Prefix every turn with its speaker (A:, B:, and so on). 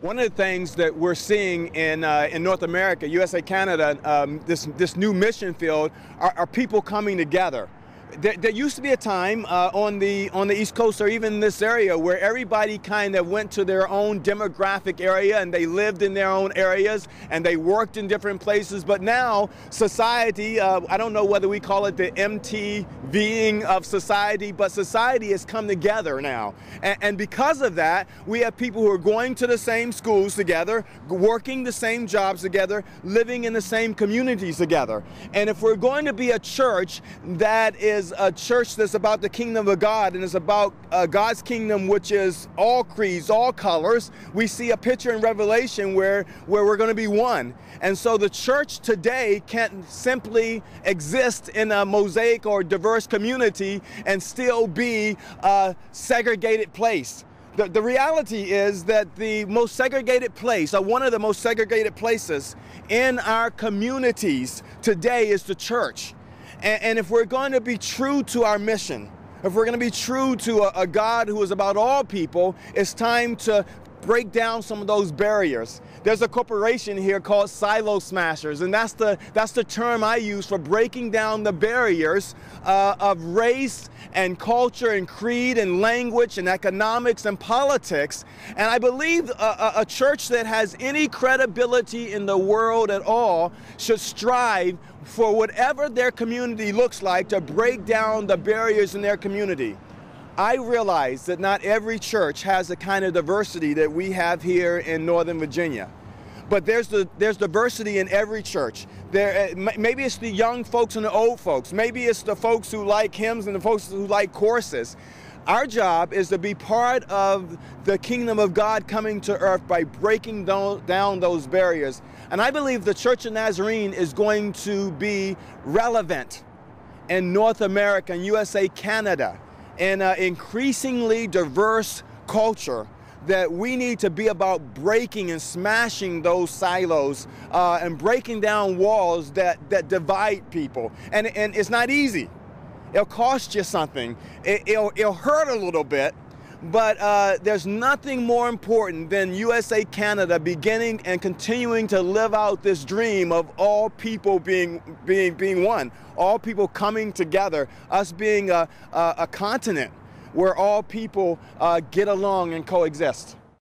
A: One of the things that we're seeing in North America, USA, Canada, this new mission field, are people coming together. There used to be a time on the East Coast or even in this area where everybody kind of went to their own demographic area and they lived in their own areas and they worked in different places. But now society, I don't know whether we call it the MTVing of society, but society has come together now. And because of that, we have people who are going to the same schools together, working the same jobs together, living in the same communities together. And if we're going to be a church that is a church that's about the kingdom of God and is about God's kingdom, which is all creeds, all colors, we see a picture in Revelation where we're going to be one. And so the church today can't simply exist in a mosaic or diverse community and still be a segregated place. The reality is that the most segregated place, or one of the most segregated places in our communities today, is the church. And if we're going to be true to our mission, if we're going to be true to a God who is about all people, it's time to break down some of those barriers. There's a corporation here called Silo Smashers, and that's the term I use for breaking down the barriers of race and culture and creed and language and economics and politics. And I believe a church that has any credibility in the world at all should strive for whatever their community looks like to break down the barriers in their community. I realize that not every church has the kind of diversity that we have here in Northern Virginia. But there's diversity in every church. Maybe it's the young folks and the old folks. Maybe it's the folks who like hymns and the folks who like choruses. Our job is to be part of the kingdom of God coming to earth by breaking down those barriers. And I believe the Church of Nazarene is going to be relevant in North America and USA, Canada, in an increasingly diverse culture, that we need to be about breaking and smashing those silos and breaking down walls that divide people. And it's not easy. It'll cost you something. It'll hurt a little bit, but there's nothing more important than USA, Canada beginning and continuing to live out this dream of all people being one, all people coming together, us being a continent where all people get along and coexist.